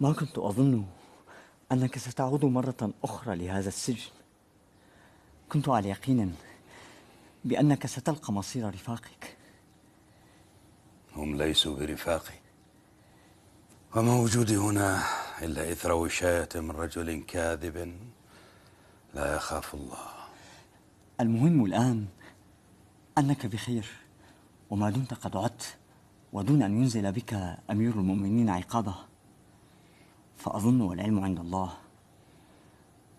ما كنت أظن أنك ستعود مرة أخرى لهذا السجن. كنت على يقين بأنك ستلقى مصير رفاقك. هم ليسوا برفاقي، وما وجودي هنا إلا إثر وشاية من رجل كاذب لا يخاف الله. المهم الآن أنك بخير، وما دمت قد عدت ودون أن ينزل بك أمير المؤمنين عقابه، فأظن والعلم عند الله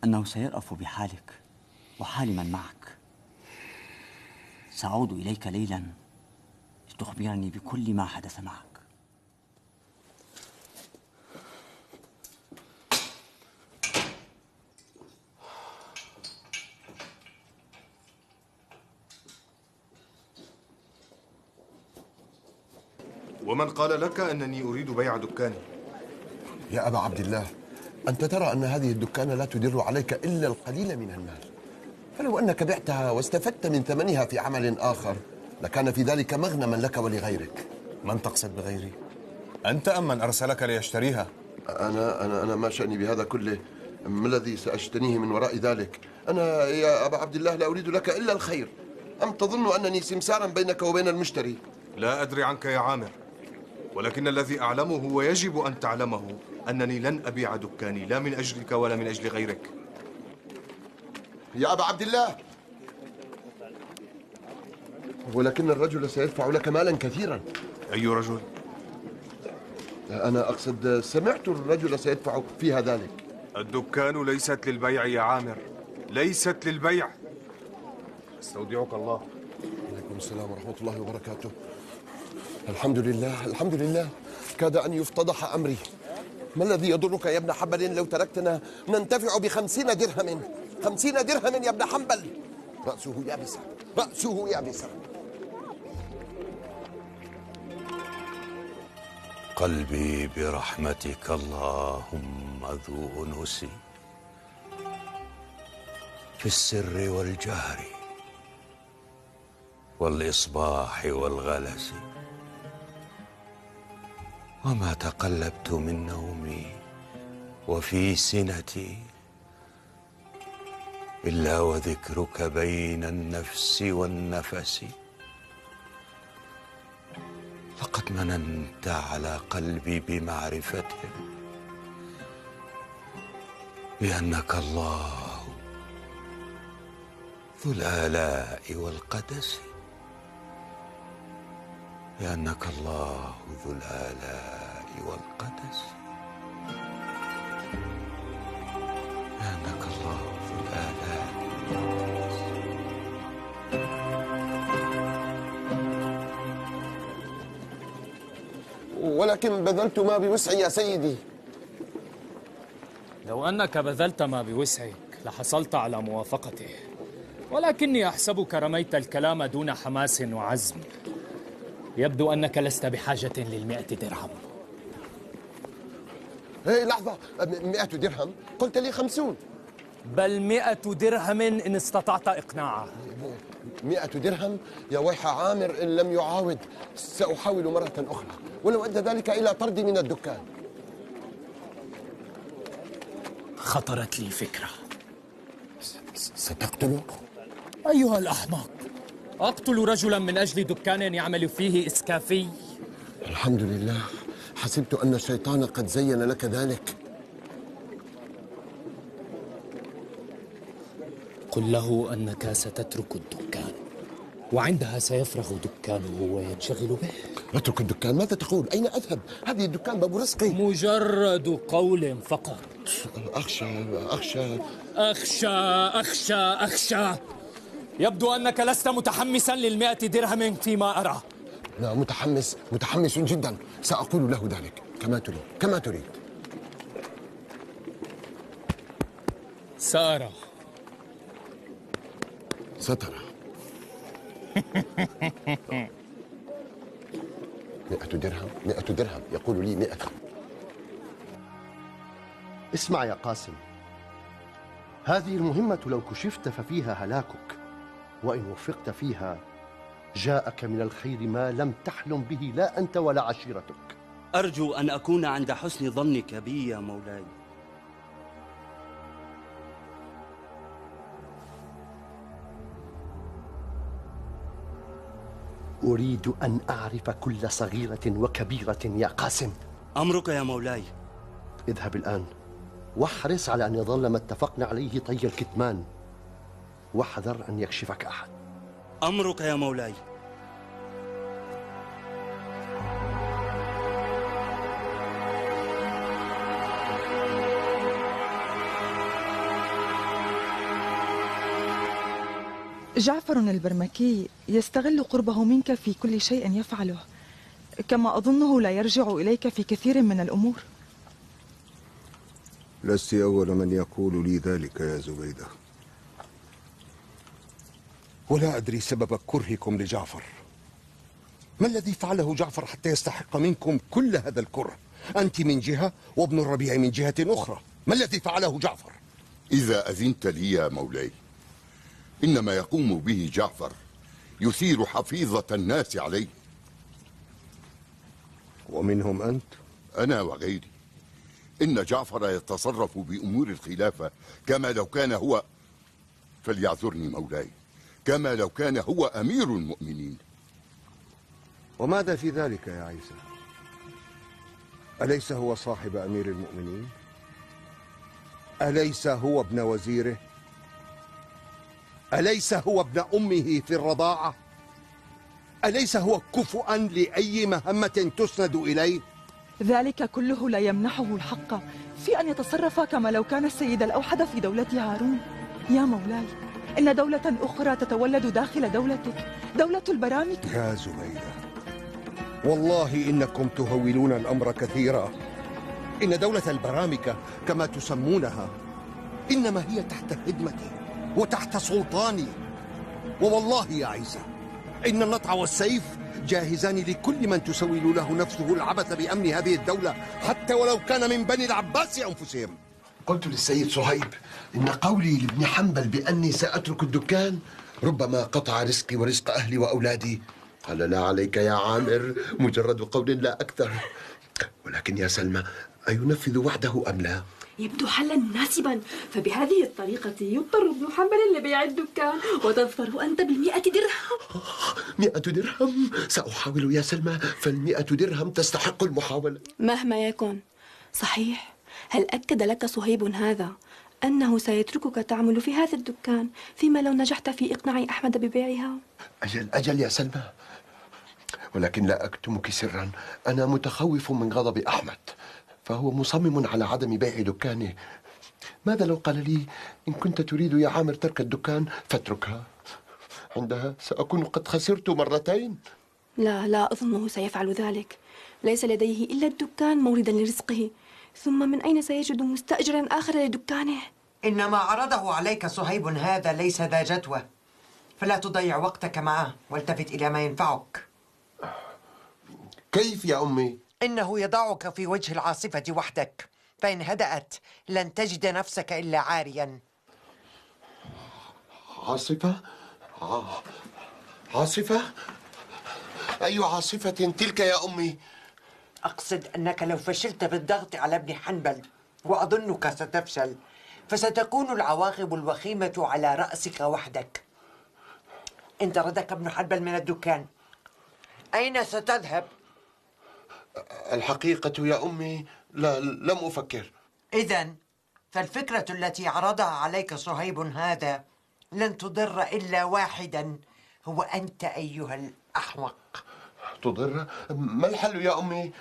أنه سيرأف بحالك وحال من معك. سأعود إليك ليلا لتخبرني بكل ما حدث معك. ومن قال لك أنني أريد بيع دكاني؟ يا أبا عبد الله، أنت ترى أن هذه الدكانة لا تدر عليك إلا القليل من المال، فلو أنك بعتها واستفدت من ثمنها في عمل آخر لكان في ذلك مغنما لك ولغيرك. من تقصد بغيري؟ أنت أم من أرسلك ليشتريها؟ أنا ما شأني بهذا كله؟ ما الذي سأجتنيه من وراء ذلك؟ أنا يا أبا عبد الله لا أريد لك إلا الخير. أم تظن أنني سمسارا بينك وبين المشتري؟ لا أدري عنك يا عامر، ولكن الذي أعلمه ويجب أن تعلمه أنني لن أبيع دكاني، لا من أجلك ولا من أجل غيرك. يا أبا عبد الله، ولكن الرجل سيدفع لك مالا كثيرا. أي رجل؟ أنا أقصد سمعت الرجل سيدفع فيها ذلك. الدكان ليست للبيع يا عامر، ليست للبيع. استودعك الله. عليكم السلام ورحمة الله وبركاته. الحمد لله الحمد لله، كاد أن يفتضح أمري. ما الذي يضرك يا ابن حنبل لو تركتنا ننتفع ب50 درهم؟ 50 درهم يا ابن حنبل. رأسه يابسة، رأسه يابسة. قلبي برحمتك اللهم ذو أنس في السر والجهر والإصباح والغلس، وما تقلبت من نومي وفي سنتي إلا وذكرك بين النفس والنفس. لقد مننت على قلبي بمعرفته بأنك الله ذو الآلاء والقدس، بأنك الله ذو الآلاء والقدس، بأنك الله ذو الآلاء والقدس. ولكن بذلت ما بوسعي يا سيدي. لو أنك بذلت ما بوسعك لحصلت على موافقته، ولكني أحسبك رميت الكلام دون حماس وعزم. يبدو أنك لست بحاجة ل100 درهم. هي لحظة، 100 درهم؟ قلت لي 50. بل 100 درهم إن استطعت إقناعه. 100 درهم؟ يا ويح عامر إن لم يعاود سأحاول مرة أخرى، ولو أدى ذلك إلى طردي من الدكان. خطرت لي فكرة. ستقتله؟ أيها الأحمق، أقتل رجلا من أجل دكان يعمل فيه إسكافي؟ الحمد لله، حسبت أن الشيطان قد زين لك ذلك. قل له أنك ستترك الدكان، وعندها سيفرغ دكانه وينشغل به. أترك الدكان؟ ماذا تقول؟ أين أذهب؟ هذه الدكان باب رزقي. مجرد قول فقط. أخشى. يبدو أنك لست متحمسا لل100 درهم فيما أرى. لا، متحمس جدا. سأقول له ذلك كما تريد. سأرى. سترى. 100 درهم يقول لي 100. اسمع يا قاسم، هذه المهمة لو كشفت ففيها هلاكك، وإن وفقت فيها جاءك من الخير ما لم تحلم به لا أنت ولا عشيرتك. أرجو أن أكون عند حسن ظنك بي يا مولاي. أريد أن أعرف كل صغيرة وكبيرة يا قاسم. أمرك يا مولاي. اذهب الآن واحرص على أن يظل ما اتفقنا عليه طي الكتمان، واحذر أن يكشفك أحد. أمرك يا مولاي. جعفر البرمكي يستغل قربه منك في كل شيء يفعله، كما أظنه لا يرجع إليك في كثير من الأمور. لست أول من يقول لي ذلك يا زبيدة، ولا أدري سبب كرهكم لجعفر. ما الذي فعله جعفر حتى يستحق منكم كل هذا الكره؟ أنت من جهة وابن الربيع من جهة أخرى. ما الذي فعله جعفر؟ إذا أذنت لي يا مولاي، إنما يقوم به جعفر يثير حفيظة الناس عليه. ومنهم أنت؟ أنا وغيري. إن جعفر يتصرف بأمور الخلافة كما لو كان هو، فليعذرني مولاي، كما لو كان هو أمير المؤمنين. وماذا في ذلك يا عيسى؟ أليس هو صاحب أمير المؤمنين؟ أليس هو ابن وزيره؟ أليس هو ابن أمه في الرضاعة؟ أليس هو كفؤا لأي مهمة تسند إليه؟ ذلك كله لا يمنحه الحق في أن يتصرف كما لو كان السيد الأوحد في دولة هارون. يا مولاي، إن دولة أخرى تتولد داخل دولتك، دولة البرامك. يا زبيدة، والله إنكم تهولون الأمر كثيرا. إن دولة البرامكة كما تسمونها إنما هي تحت خدمتي وتحت سلطاني. ووالله يا عيسى، إن النطع والسيف جاهزان لكل من تسول له نفسه العبث بأمن هذه الدولة، حتى ولو كان من بني العباس أنفسهم. قلت للسيد صهيب إن قولي لابن حنبل بأني سأترك الدكان ربما قطع رزقي ورزق أهلي وأولادي. قال: لا عليك يا عامر، مجرد قول لا أكثر. ولكن يا سلمى، أينفذ وعده أم لا؟ يبدو حلا مناسبا، فبهذه الطريقة يضطر ابن حنبل لبيع الدكان وتظفر أنت ب100 درهم. 100 درهم؟ سأحاول يا سلمى، ف100 درهم تستحق المحاولة. مهما يكن. صحيح، هل أكد لك صهيب هذا أنه سيتركك تعمل في هذا الدكان فيما لو نجحت في إقناع أحمد ببيعها؟ أجل يا سلمى، ولكن لا أكتمك سرا، أنا متخوف من غضب أحمد، فهو مصمم على عدم بيع دكانه. ماذا لو قال لي: إن كنت تريد يا عامر ترك الدكان فاتركها؟ عندها سأكون قد خسرت مرتين. لا أظنه سيفعل ذلك. ليس لديه إلا الدكان موردا لرزقه، ثم من أين سيجد مستأجرا آخر لدكانه؟ إنما عرضه عليك صهيب هذا ليس ذا جدوى، فلا تضيع وقتك معه والتفت إلى ما ينفعك. كيف يا أمي؟ إنه يضعك في وجه العاصفة وحدك، فإن هدأت لن تجد نفسك إلا عاريا. عاصفة؟ عاصفة؟ أي عاصفة تلك يا أمي؟ أقصد أنك لو فشلت في الضغط على ابن حنبل، وأظنك ستفشل، فستكون العواقب الوخيمة على رأسك وحدك. إن طردك ابن حنبل من الدكان، أين ستذهب؟ الحقيقة يا أمي لم أفكر. إذن فالفكرة التي عرضها عليك صهيب هذا لن تضر إلا واحدا، هو أنت أيها الأحمق. تضر؟ ما الحل يا أمي؟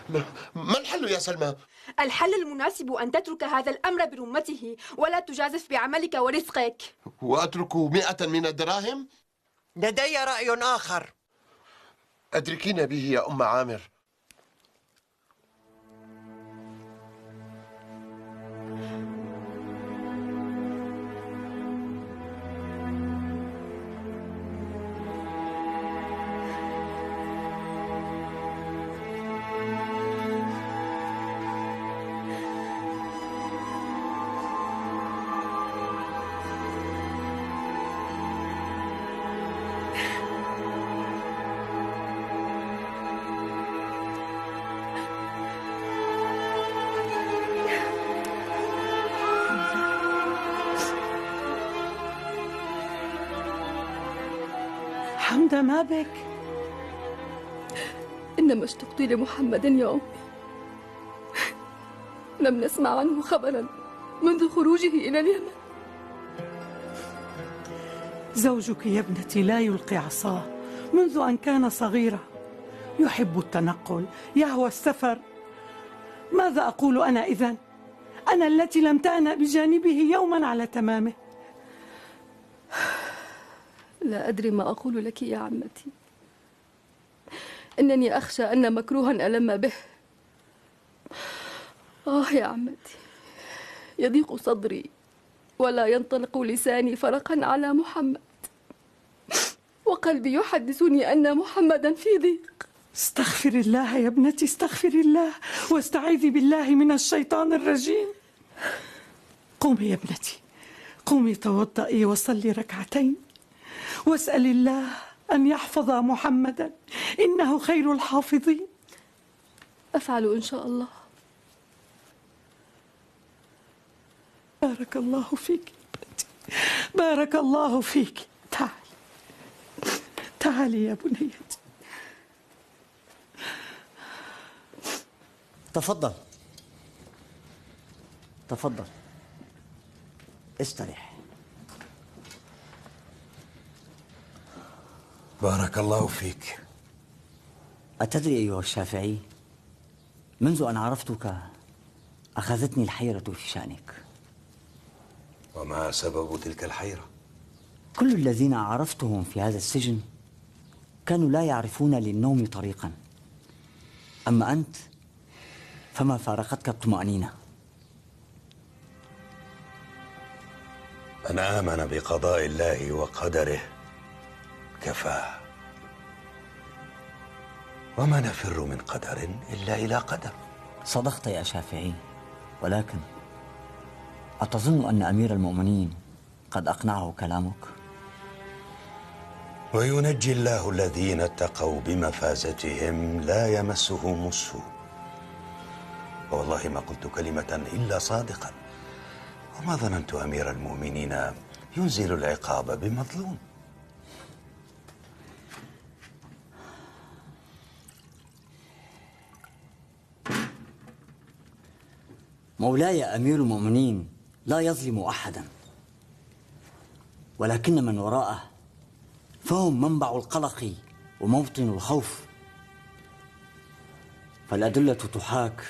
ما الحل يا سلمى؟ الحل المناسب أن تترك هذا الأمر برمته ولا تجازف بعملك ورزقك. وأترك 100 من الدراهم؟ لدي رأي آخر. أدركينا به يا أم عامر. حمدة ما بك؟ إنما اشتقت لمحمد يا أمي. لم نسمع عنه خبرا منذ خروجه إلى اليمن. زوجك يا ابنتي لا يلقي عصاه منذ أن كان صغيرا، يحب التنقل، يهوى السفر. ماذا أقول أنا إذن؟ أنا التي لم تأنأ بجانبه يوما على تمامه. لا أدري ما أقول لك يا عمتي. إنني أخشى أن مكروها ألم به. يا عمتي، يضيق صدري ولا ينطلق لساني فرقا على محمد، وقلبي يحدثني أن محمدا في ضيق. استغفر الله يا ابنتي، استغفر الله واستعيذي بالله من الشيطان الرجيم. قومي يا ابنتي، قومي توضئي وصلي ركعتين واسأل الله أن يحفظ محمدا، إنه خير الحافظين. أفعل إن شاء الله. بارك الله فيك ابنتي، بارك الله فيك. تعالي تعالي يا بنيتي. تفضل تفضل، استريح. بارك الله فيك. أتدري أيها الشافعي، منذ أن عرفتك أخذتني الحيرة في شأنك. وما سبب تلك الحيرة؟ كل الذين عرفتهم في هذا السجن كانوا لا يعرفون للنوم طريقا، أما أنت فما فارقتك الطمأنينة. من آمن بقضاء الله وقدره كفاه، وما نفر من قدر إلا إلى قدر. صدقت يا شافعي، ولكن أتظن أن أمير المؤمنين قد أقنعه كلامك؟ وينجي الله الذين اتقوا بمفازتهم لا يمسهم السوء. والله ما قلت كلمة إلا صادقا، وما ظننت أمير المؤمنين ينزل العقاب بمظلوم. مولاي أمير المؤمنين لا يظلم أحدا، ولكن من وراءه فهم منبع القلق وموطن الخوف. فالأدلة تحاك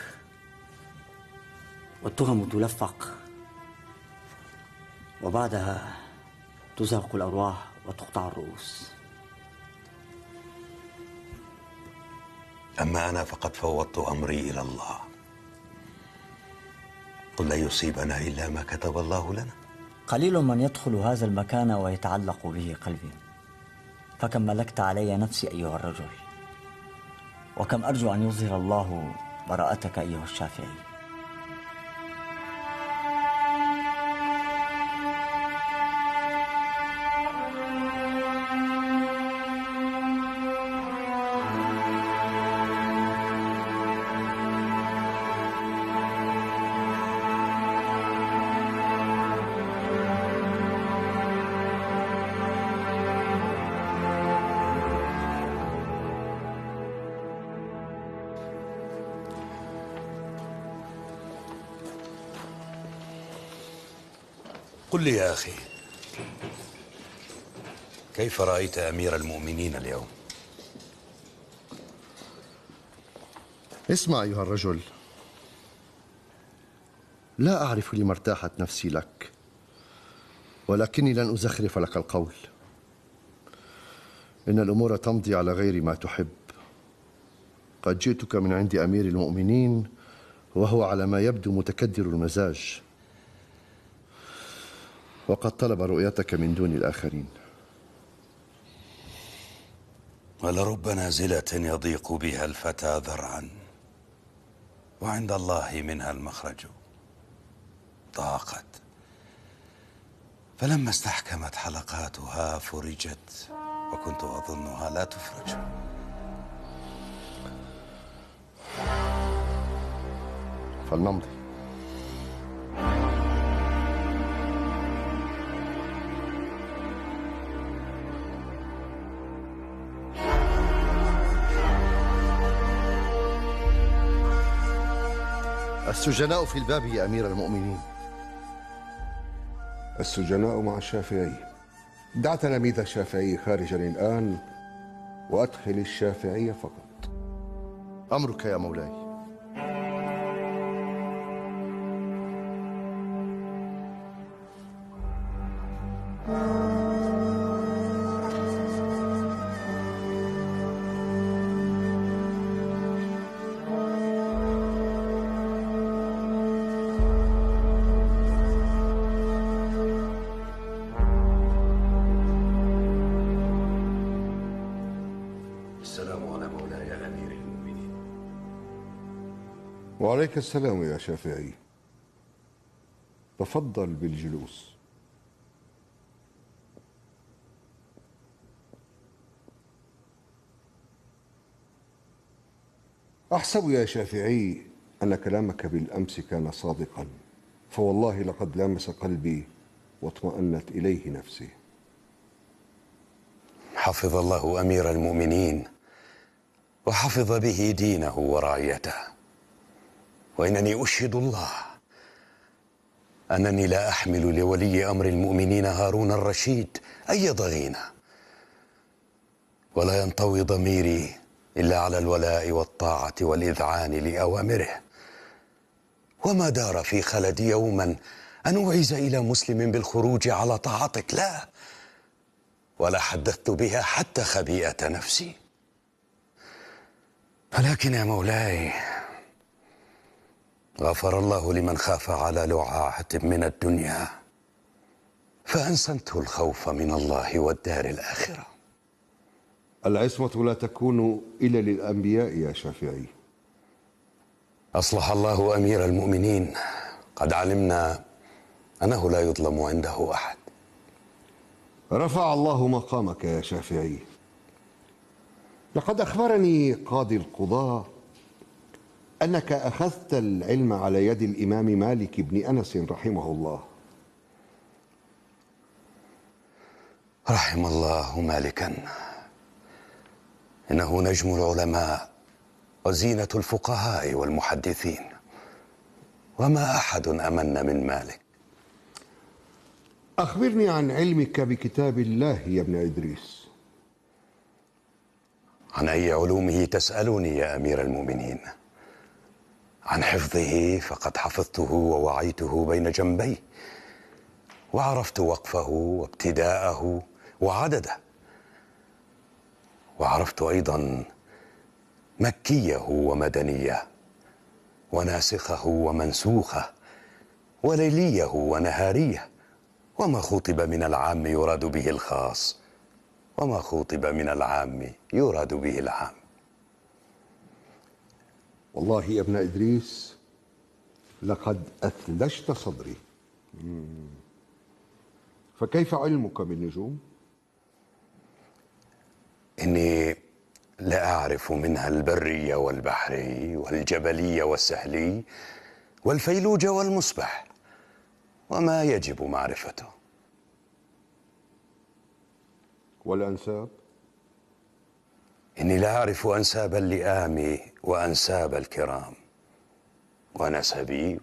والتهم تلفق، وبعدها تزهق الأرواح وتقطع الرؤوس. أما أنا فقد فوضت أمري إلى الله. قل لن يصيبنا إلا ما كتب الله لنا. قليل من يدخل هذا المكان ويتعلق به قلبي، فكم ملكت علي نفسي أيها الرجل، وكم أرجو أن يظهر الله براءتك أيها الشافعي. قل لي يا أخي، كيف رأيت أمير المؤمنين اليوم؟ اسمع أيها الرجل، لا أعرف لما ارتاحت نفسي لك، ولكني لن أزخرف لك القول. إن الأمور تمضي على غير ما تحب. قد جئتك من عند أمير المؤمنين وهو على ما يبدو متكدر المزاج، وقد طلب رؤيتك من دون الآخرين. ولرب نازلة يضيق بها الفتى ذرعا، وعند الله منها المخرج. ضاقت، فلما استحكمت حلقاتها فرجت، وكنت أظنها لا تفرج. فلنمضي. السجناء في الباب يا أمير المؤمنين. السجناء مع الشافعي. دع تلاميذ الشافعي خارجا الآن وأدخل الشافعي فقط. أمرك يا مولاي. وعليك السلام يا شافعي. تفضل بالجلوس. أحسب يا شافعي أن كلامك بالأمس كان صادقا، فوالله لقد لامس قلبي واطمأنت إليه نفسي. حفظ الله أمير المؤمنين وحفظ به دينه ورعيته، وإنني أشهد الله أنني لا أحمل لولي أمر المؤمنين هارون الرشيد أي ضغينة، ولا ينطوي ضميري إلا على الولاء والطاعة والإذعان لأوامره. وما دار في خلدي يوما أن أوعز إلى مسلم بالخروج على طاعتك، لا، ولا حدثت بها حتى خبيئة نفسي. ولكن يا مولاي، غفر الله لمن خاف على لعاعة من الدنيا فأنسنته الخوف من الله والدار الآخرة. العصمة لا تكون إلا للأنبياء يا شافعي. أصلح الله أمير المؤمنين، قد علمنا أنه لا يظلم عنده أحد. رفع الله مقامك يا شافعي. لقد أخبرني قاضي القضاة أنك أخذت العلم على يد الإمام مالك بن أنس رحمه الله. رحم الله مالكا، إنه نجم العلماء وزينة الفقهاء والمحدثين، وما أحد أمن من مالك. أخبرني عن علمك بكتاب الله يا ابن إدريس. عن أي علومه تسألني يا أمير المؤمنين؟ عن حفظه فقد حفظته ووعيته بين جنبي، وعرفت وقفه وابتداءه وعدده، وعرفت أيضا مكيه ومدنيه، وناسخه ومنسوخه، وليليه ونهاريه، وما خُطب من العام يراد به الخاص، وما خُطب من العام يراد به العام. والله يا ابن إدريس لقد أثلجت صدري. فكيف علمك بالنجوم؟ إني لا أعرف منها البري والبحري والجبلي والسهلي والفيلوج والمصبح، وما يجب معرفته. والأنساب؟ إني لا أعرف أنساب اللئام وأنساب الكرام، ونسبي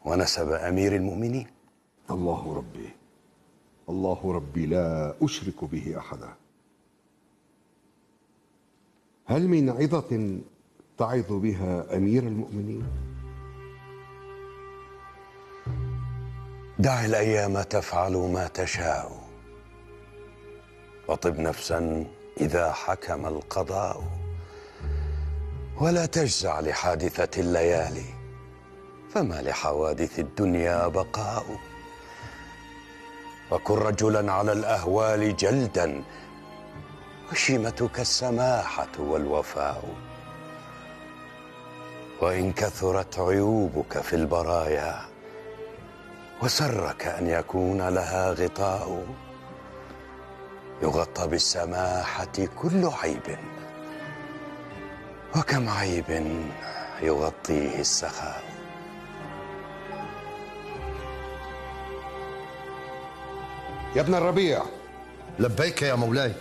ونسب أمير المؤمنين. الله ربي، الله ربي، لا أشرك به أحدا. هل من عظة تعظ بها أمير المؤمنين؟ دع الأيام تفعل ما تشاء، وطب نفسا إذا حكم القضاء، ولا تجزع لحادثة الليالي، فما لحوادث الدنيا بقاء. وكن رجلا على الأهوال جلدا، وشيمتك السماحة والوفاء. وإن كثرت عيوبك في البرايا، وسرك أن يكون لها غطاء، يغطى بالسماحة كل عيب، وكم عيب يغطيه السخاء. يا ابن الربيع. لبيك يا مولاي.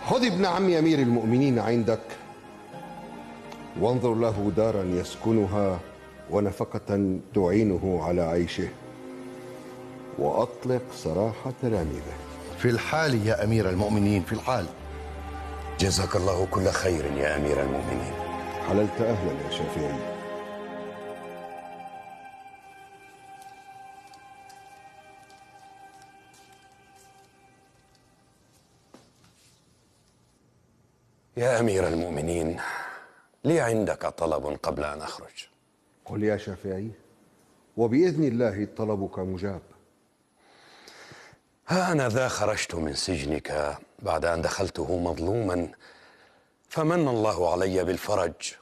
خذ ابن عم أمير المؤمنين عندك وانظر له دارا يسكنها ونفقة تعينه على عيشه، وأطلق سراح تلاميذه. في الحال يا أمير المؤمنين، في الحال. جزاك الله كل خير يا أمير المؤمنين. حللت أهلا يا شافعي. يا أمير المؤمنين، لي عندك طلب قبل أن أخرج. قل يا شافعي، وبإذن الله طلبك مجاب. ها أنا ذا خرجت من سجنك بعد أن دخلته مظلوما، فمن الله علي بالفرج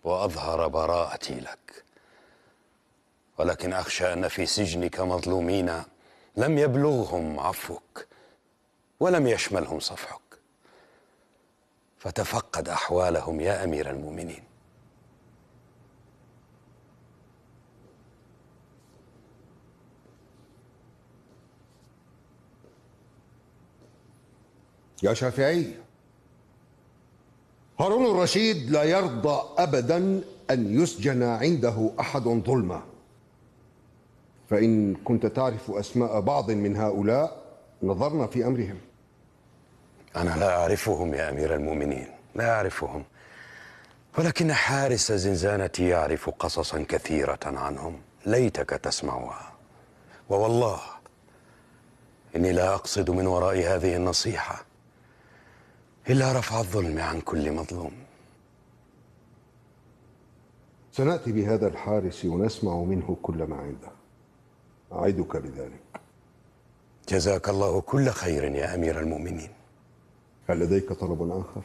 وأظهر براءتي لك، ولكن أخشى أن في سجنك مظلومين لم يبلغهم عفوك ولم يشملهم صفحك، فتفقد أحوالهم يا أمير المؤمنين. يا شافعي، هارون الرشيد لا يرضى أبدا أن يسجن عنده أحد ظلما، فإن كنت تعرف أسماء بعض من هؤلاء نظرنا في أمرهم. أنا لا أعرفهم يا أمير المؤمنين، لا أعرفهم، ولكن حارس زنزانتي يعرف قصصا كثيرة عنهم ليتك تسمعها. ووالله إني لا أقصد من وراء هذه النصيحة إلا رفع الظلم عن كل مظلوم. سنأتي بهذا الحارس ونسمع منه كل ما عنده، أعدك بذلك. جزاك الله كل خير يا أمير المؤمنين. هل لديك طلب آخر؟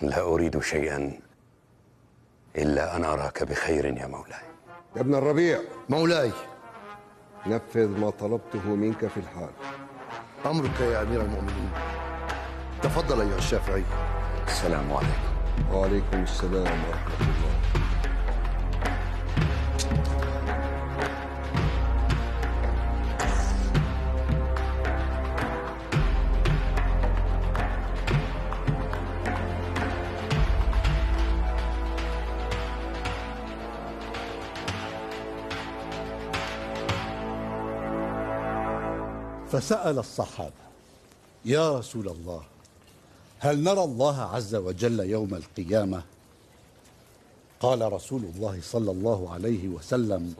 لا أريد شيئا إلا أن أراك بخير يا مولاي. يا ابن الربيع. مولاي. نفذ ما طلبته منك في الحال. أمرك يا أمير المؤمنين. تفضل أيها الشافعي. السلام عليكم. وعليكم السلام ورحمة الله. فسأل الصحابة: يا رسول الله، هل نرى الله عز وجل يوم القيامة؟ قال رسول الله صلى الله عليه وسلم: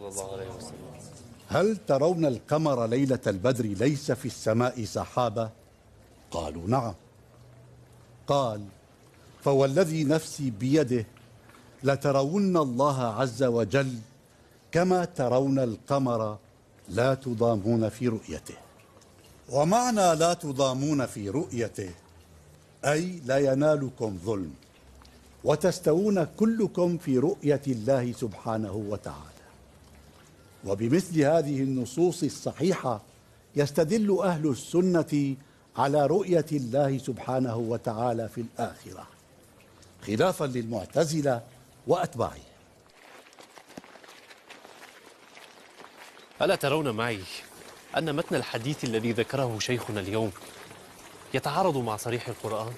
هل ترون القمر ليلة البدر ليس في السماء سحابة؟ قالوا: نعم. قال: فوالذي نفسي بيده لترون الله عز وجل كما ترون القمر لا تضامون في رؤيته. ومعنى لا تضامون في رؤيته أي لا ينالكم ظلم، وتستوون كلكم في رؤية الله سبحانه وتعالى. وبمثل هذه النصوص الصحيحة يستدل أهل السنة على رؤية الله سبحانه وتعالى في الآخرة، خلافا للمعتزلة وأتباعه. ألا ترون معي أن متن الحديث الذي ذكره شيخنا اليوم يتعارض مع صريح القرآن؟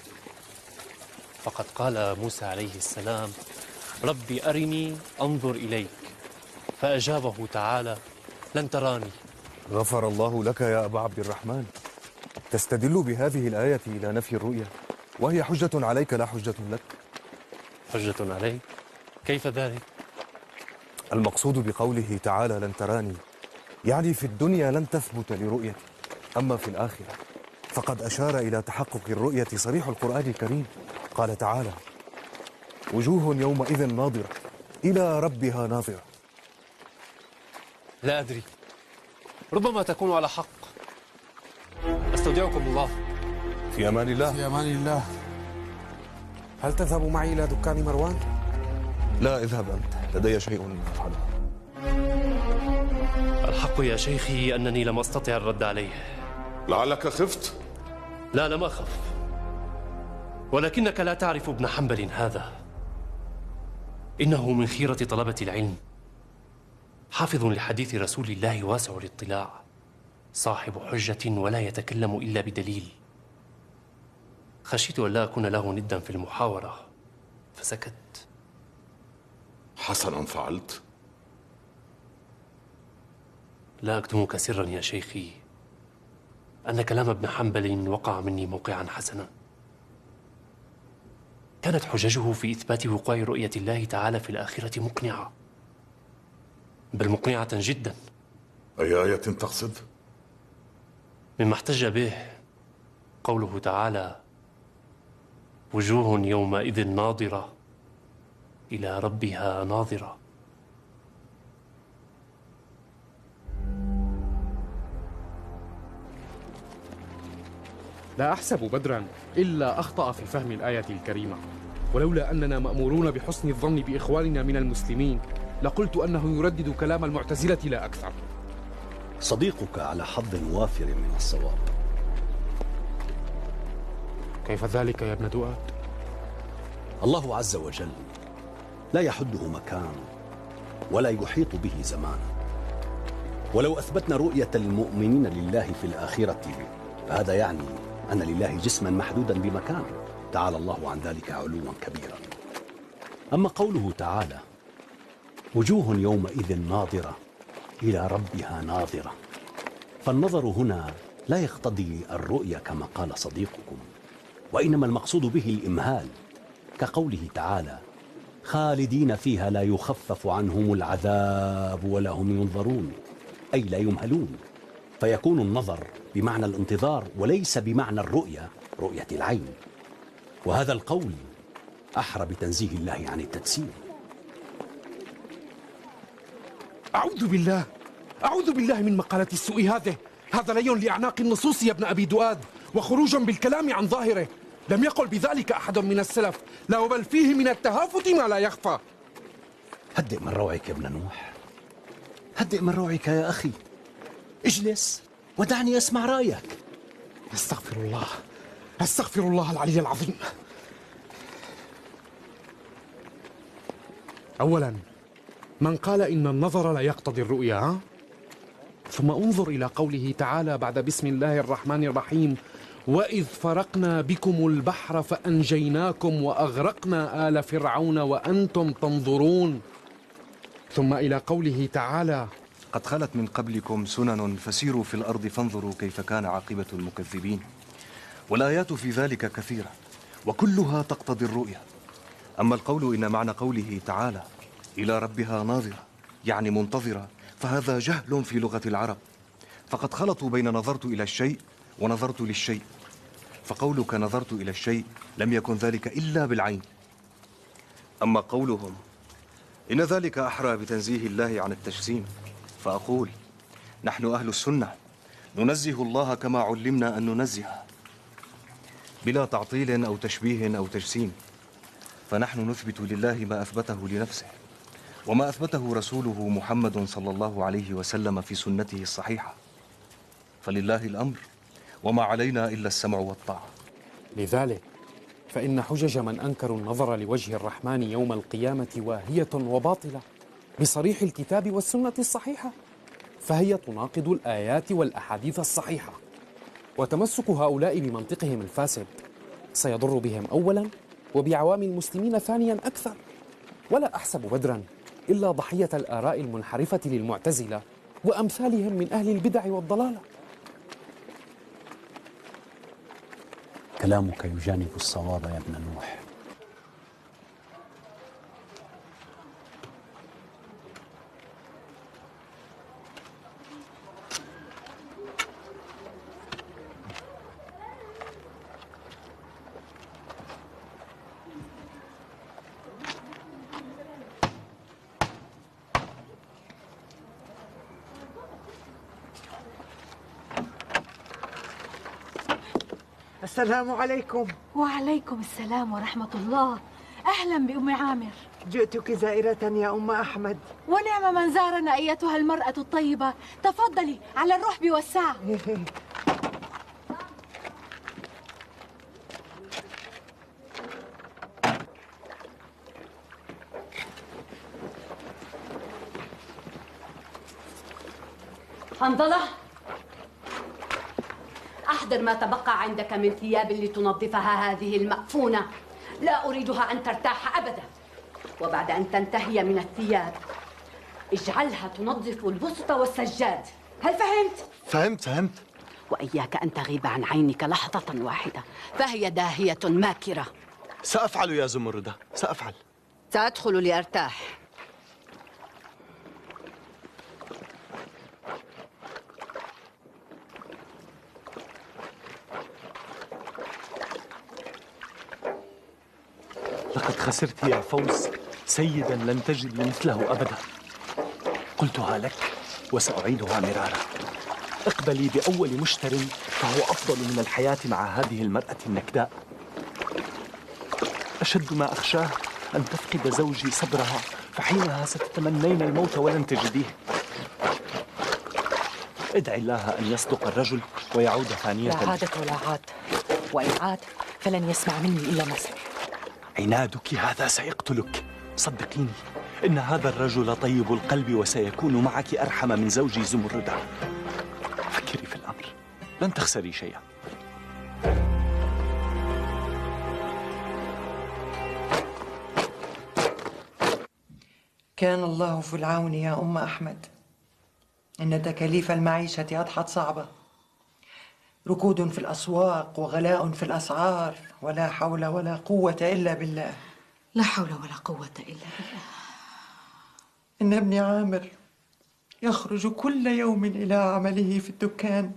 فقد قال موسى عليه السلام: ربي أرني أنظر إليك، فأجابه تعالى: لن تراني. غفر الله لك يا أبا عبد الرحمن. تستدل بهذه الآية إلى نفي الرؤية، وهي حجة عليك لا حجة لك. حجة علي؟ كيف ذلك؟ المقصود بقوله تعالى لن تراني يعني في الدنيا لن تثبت لرؤيتي، أما في الآخرة فقد أشار إلى تحقق الرؤية صريح القرآن الكريم. قال تعالى: وجوه يومئذ ناظرة إلى ربها ناظرة. لا أدري، ربما تكون على حق. أستودعكم الله. في أمان الله. في أمان الله. هل تذهب معي إلى دكان مروان؟ لا، اذهب أنت، لدي شيء أفعله. الحق يا شيخي أنني لم أستطع الرد عليه. لعلك خفت؟ لا، لم أخف، ولكنك لا تعرف ابن حنبل هذا. إنه من خيرة طلبة العلم، حافظ لحديث رسول الله واسع الاطلاع، صاحب حجة ولا يتكلم إلا بدليل. خشيت أن لا أكون له ندا في المحاورة، فسكت. حسنا فعلت. لا أكتمك سرا يا شيخي أن كلام ابن حنبل وقع مني موقعا حسنا. كانت حججه في إثبات وقوع رؤية الله تعالى في الآخرة مقنعة، بل مقنعة جدا. أي آية تقصد؟ مما احتج به قوله تعالى: وجوه يومئذ ناظرة إلى ربها ناظرة. لا أحسب بدرا إلا أخطأ في فهم الآية الكريمة، ولولا أننا مأمورون بحسن الظن بإخواننا من المسلمين لقلت أنه يردد كلام المعتزلة لا أكثر. صديقك على حظ وافر من الصواب. كيف ذلك يا ابن دؤاد؟ الله عز وجل لا يحده مكان ولا يحيط به زمان، ولو أثبتنا رؤية المؤمنين لله في الآخرة فهذا يعني أن لله جسما محدودا بمكان، تعالى الله عن ذلك علوا كبيرا. أما قوله تعالى: وجوه يومئذ ناظرة إلى ربها ناظرة، فالنظر هنا لا يقتضي الرؤية كما قال صديقكم، وإنما المقصود به الإمهال، كقوله تعالى: خالدين فيها لا يخفف عنهم العذاب ولا هم ينظرون، أي لا يمهلون، فيكون النظر بمعنى الانتظار وليس بمعنى الرؤية، رؤية العين. وهذا القول أحرى بتنزيه الله عن التجسيم. أعوذ بالله من مقالة السوء هذا لي لأعناق النصوص يا ابن أبي دؤاد، وخروجا بالكلام عن ظاهره. لم يقل بذلك أحد من السلف، لا وبل فيه من التهافت ما لا يخفى. هدئ من روعك يا ابن نوح، هدئ من روعك يا أخي، اجلس ودعني أسمع رأيك. أستغفر الله العلي العظيم. أولا، من قال إن النظر لا يقتضي الرؤيا، ثم انظر إلى قوله تعالى بعد بسم الله الرحمن الرحيم: وإذ فرقنا بكم البحر فأنجيناكم وأغرقنا آل فرعون وأنتم تنظرون. ثم إلى قوله تعالى: قد خلت من قبلكم سنن فسيروا في الأرض فانظروا كيف كان عاقبة المكذبين. والآيات في ذلك كثيرة وكلها تقتضي الرؤية. أما القول إن معنى قوله تعالى إلى ربها ناظرة يعني منتظرة، فهذا جهل في لغة العرب، فقد خلطوا بين نظرت إلى الشيء ونظرت للشيء، فقولك نظرت إلى الشيء لم يكن ذلك إلا بالعين. أما قولهم إن ذلك أحرى بتنزيه الله عن التجسيم، فأقول نحن أهل السنة ننزه الله كما علمنا أن ننزهه بلا تعطيل أو تشبيه أو تجسيم، فنحن نثبت لله ما أثبته لنفسه وما أثبته رسوله محمد صلى الله عليه وسلم في سنته الصحيحة، فلله الأمر وما علينا إلا السمع والطاعة. لذلك فإن حجج من أنكروا النظر لوجه الرحمن يوم القيامة واهية وباطلة بصريح الكتاب والسنة الصحيحة، فهي تناقض الآيات والأحاديث الصحيحة، وتمسك هؤلاء بمنطقهم الفاسد سيضر بهم أولا وبعوام المسلمين ثانيا أكثر. ولا أحسب بدرا إلا ضحية الآراء المنحرفة للمعتزلة وأمثالهم من أهل البدع والضلالة. كلامك يجانب الصواب يا ابن نوح. السلام عليكم. وعليكم السلام ورحمة الله. أهلا بأم عامر. جئتك زائرة يا أم أحمد. ونعم من زارنا أيتها المرأة الطيبة. تفضلي على الرحب والسعة. حنظلة، أحضر ما تبقى عندك من ثياب لتنظفها هذه المأفونة. لا أريدها أن ترتاح أبدا. وبعد أن تنتهي من الثياب اجعلها تنظف البسط والسجاد. هل فهمت؟ فهمت. وإياك أن تغيب عن عينك لحظة واحدة، فهي داهية ماكرة. سأفعل يا زمردة، سأفعل. سأدخل لأرتاح. لقد خسرت يا فوز سيدا لن تجد مثله أبدا. قلتها لك وسأعيدها مرارا. اقبلي بأول مشتر فهو أفضل من الحياة مع هذه المرأة النكداء. أشد ما أخشاه أن تفقد زوجي صبرها، فحينها ستتمنين الموت ولن تجديه. ادعي الله أن يصدق الرجل ويعود ثانية. لا عادة ولا عاد، وإن عاد فلن يسمع مني إلا ما سمع. عنادك هذا سيقتلك. صدقيني إن هذا الرجل طيب القلب وسيكون معك أرحم من زوجي زمردة. فكري في الأمر، لن تخسري شيئا. كان الله في العون يا أم أحمد. إن تكاليف المعيشة أضحت صعبة، ركود في الأسواق وغلاء في الأسعار، ولا حول ولا قوة إلا بالله. لا حول ولا قوة إلا بالله. إن ابني عامر يخرج كل يوم إلى عمله في الدكان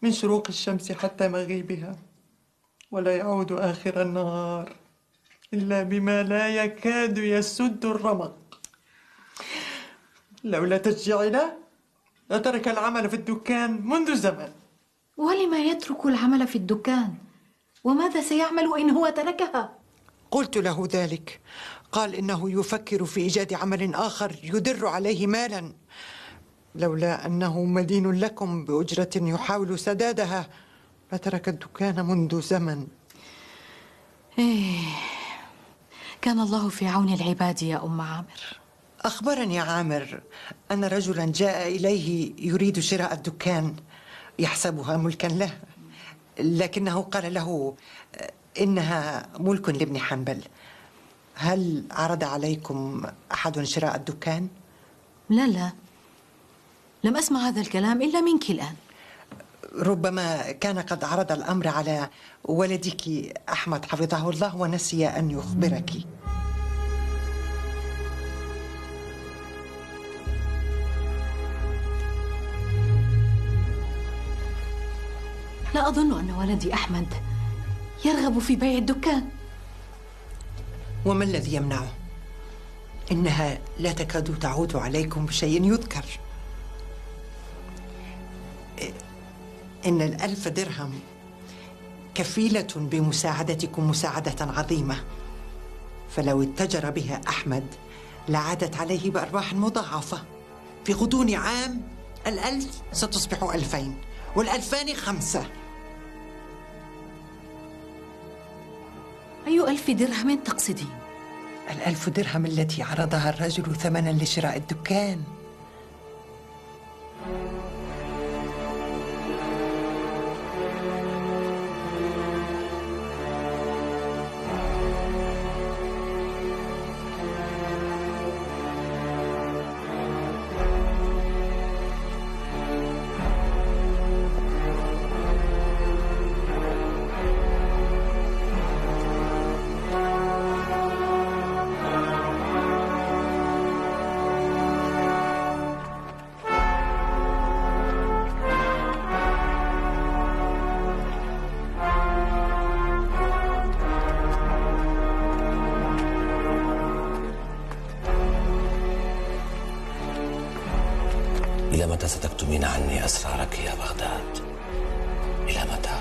من شروق الشمس حتى مغيبها، ولا يعود آخر النهار إلا بما لا يكاد يسد الرمق. لولا تشجيعنا لترك العمل في الدكان منذ زمن. ولما يترك العمل في الدكان؟ وماذا سيعمل إن هو تركها؟ قلت له ذلك، قال إنه يفكر في إيجاد عمل آخر يدر عليه مالا، لولا أنه مدين لكم بأجرة يحاول سدادها لترك الدكان منذ زمن. إيه، كان الله في عون العباد يا أم عامر. أخبرني عامر أن رجلا جاء إليه يريد شراء الدكان، يحسبها ملكا له، لكنه قال له إنها ملك لابن حنبل. هل عرض عليكم أحد شراء الدكان؟ لا، لم أسمع هذا الكلام إلا منك الآن. ربما كان قد عرض الأمر على ولدك أحمد حفظه الله ونسي أن يخبرك. لا أظن أن ولدي أحمد يرغب في بيع الدكان. وما الذي يمنعه؟ إنها لا تكاد تعود عليكم بشيء يذكر. إن 1000 درهم كفيلة بمساعدتكم مساعدة عظيمة، فلو اتجر بها أحمد لعادت عليه بأرباح مضاعفة. في غضون عام 1000 ستصبح 2000 وال2000 5. أي 1000 درهم تقصدين؟ 1000 درهم التي عرضها الرجل ثمنا لشراء الدكان. إلى متى ستكتمين عني أسرارك يا بغداد؟ إلى متى؟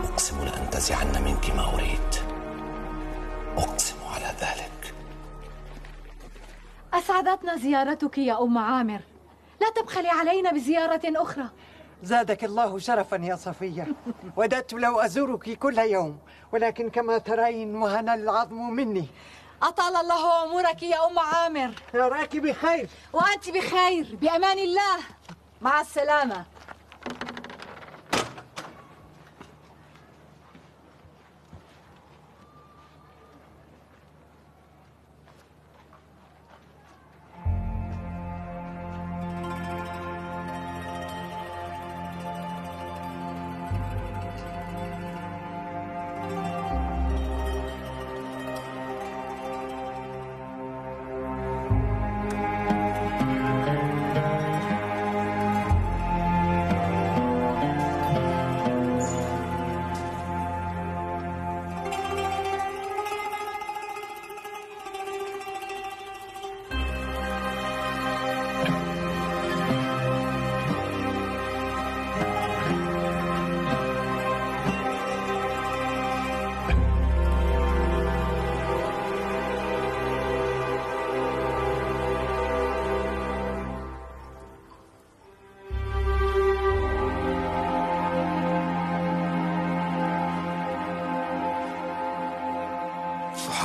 أقسم لأنتزعن منك ما أريد، أقسم على ذلك. أسعدتنا زيارتك يا أم عامر، لا تبخلي علينا بزيارة أخرى. زادك الله شرفا يا صفية. وددت لو أزورك كل يوم، ولكن كما ترين وهن العظم مني. أطال الله عمرك يا أم عامر. أراك بخير. وأنت بخير، بأمان الله. مع السلامة.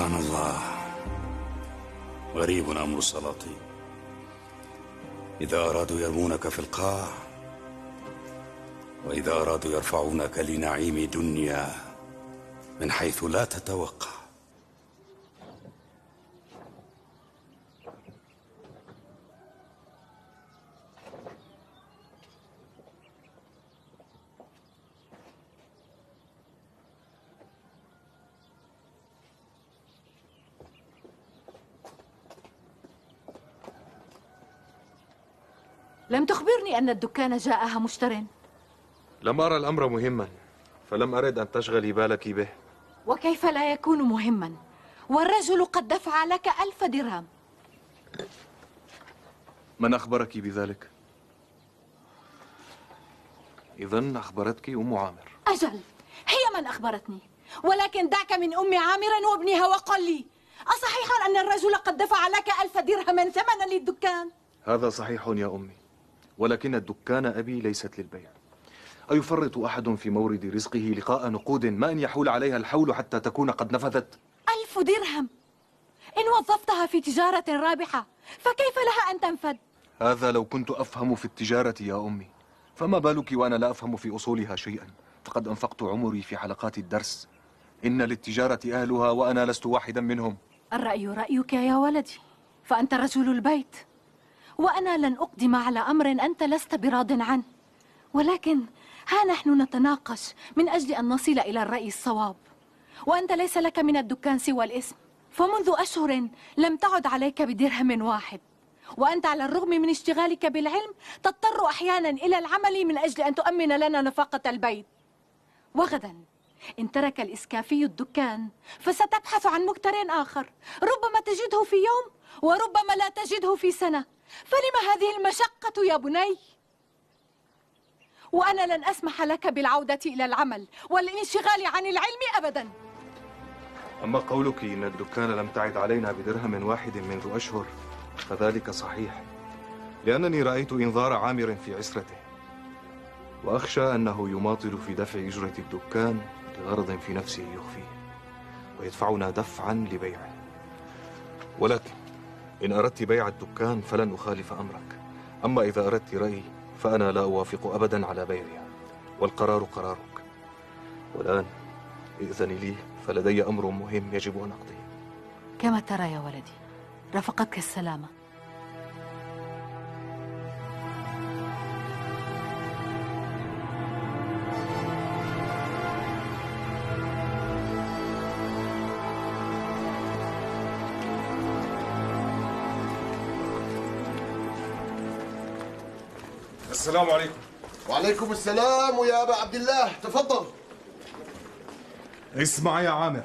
سبحان الله، غريب أمر السلاطين. إذا أرادوا يرمونك في القاع، وإذا أرادوا يرفعونك لنعيم دنيا من حيث لا تتوقع. لم تخبرني أن الدكان جاءها مشتر. لم أرى الأمر مهما، فلم أرد أن تشغلي بالك به. وكيف لا يكون مهما والرجل قد دفع لك 1000 درهم؟ من أخبرك بذلك؟ إذن أخبرتك أم عامر. أجل، هي من أخبرتني. ولكن دعك من أم عامر وابنها وقل لي، أصحيح أن الرجل قد دفع لك 1000 درهم ثمنا للدكان؟ هذا صحيح يا أمي، ولكن الدكان أبي ليست للبيع. أيفرط أحد في مورد رزقه لقاء نقود ما أن يحول عليها الحول حتى تكون قد نفذت؟ 1000 درهم إن وظفتها في تجارة رابحة فكيف لها أن تنفذ؟ هذا لو كنت أفهم في التجارة يا أمي، فما بالك وأنا لا أفهم في أصولها شيئا. فقد أنفقت عمري في حلقات الدرس. إن للتجارة أهلها وأنا لست واحدا منهم. الرأي رأيك يا ولدي، فأنت رجل البيت، وأنا لن أقدم على أمر أنت لست براض عنه. ولكن ها نحن نتناقش من أجل أن نصل إلى الرأي الصواب، وأنت ليس لك من الدكان سوى الاسم. فمنذ أشهر لم تعد عليك بدرهم واحد، وأنت على الرغم من اشتغالك بالعلم تضطر أحيانا إلى العمل من أجل أن تؤمن لنا نفقة البيت. وغدا إن ترك الإسكافي الدكان فستبحث عن مكتر آخر، ربما تجده في يوم وربما لا تجده في سنة. فلم هذه المشقة يا بني؟ وأنا لن أسمح لك بالعودة إلى العمل والانشغال عن العلم أبدا. أما قولك إن الدكان لم تعد علينا بدرهم واحد منذ أشهر فذلك صحيح، لأنني رأيت إنذار عامر في عسرته، وأخشى أنه يماطل في دفع أجرة الدكان لغرض في نفسه يخفيه ويدفعنا دفعا لبيعه. ولكن إن أردت بيع الدكان فلن أخالف أمرك، أما إذا أردت رأيي فأنا لا أوافق أبدا على بيعها، والقرار قرارك. والآن إذن لي، فلدي أمر مهم يجب أن أقضيه. كما ترى يا ولدي، رافقتك السلامة. السلام عليكم. وعليكم السلام ويا أبا عبد الله، تفضل. اسمع يا عامر،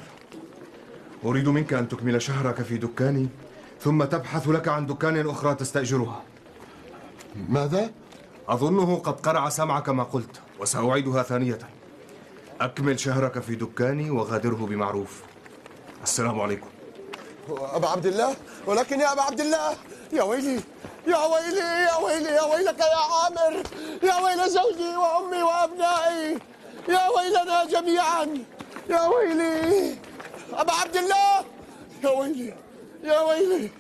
أريد منك أن تكمل شهرك في دكاني، ثم تبحث لك عن دكان أخرى تستأجرها. ماذا؟ أظنه قد قرع سمعك ما قلت، وسأعيدها ثانية. أكمل شهرك في دكاني وغادره بمعروف. السلام عليكم. أبا عبد الله، ولكن يا أبا عبد الله، يا ويلي يا ويلي يا ويلي يا ويلك يا عامر، يا ويل زوجي وأمي وأبنائي، يا ويلنا جميعا، يا ويلي أبا عبد الله، يا ويلي يا ويلي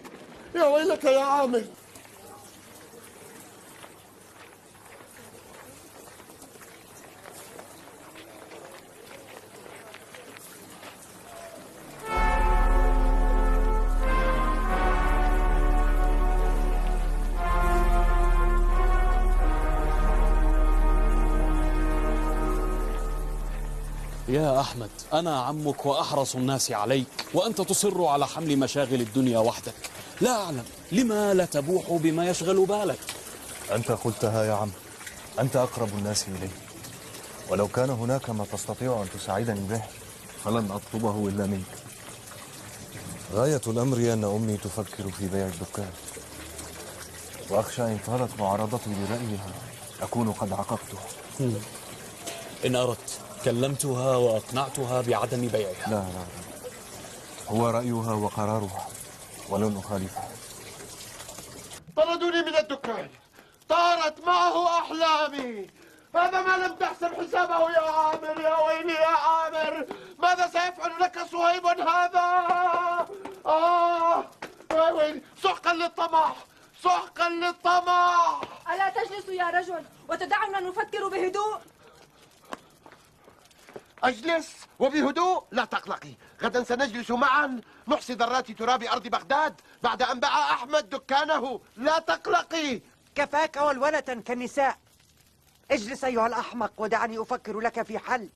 يا ويلك يا عامر. يا أحمد، أنا عمك وأحرص الناس عليك، وأنت تصر على حمل مشاغل الدنيا وحدك. لا أعلم لما لا تبوح بما يشغل بالك. أنت قلتها يا عم، أنت أقرب الناس إلي، ولو كان هناك ما تستطيع أن تساعدني به فلن أطلبه إلا منك. غاية الأمر أن أمي تفكر في بيع الدكان، وأخشى إن طالت معارضتي لرأيها أكون قد عقبتها. إن أردت كلمتها وأقنعتها بعدم بيعها. لا، هو رأيها وقرارها ولن أخالفها. طردوني من الدكان، طارت معه أحلامي، هذا ما لم تحسب حسابه يا عامر. يا ويلي يا عامر، ماذا سيفعل لك صهيب هذا؟ يا ويلي، سحقا للطمع، سحقا للطمع. ألا تجلس يا رجل وتدعنا نفكر بهدوء؟ أجلس وبهدوء؟ لا تقلقي، غدا سنجلس معا نحصي ذرات تراب أرض بغداد بعد أن باع أحمد دكانه. لا تقلقي. كفاك والولة كالنساء. اجلس أيها الأحمق ودعني أفكر لك في حل.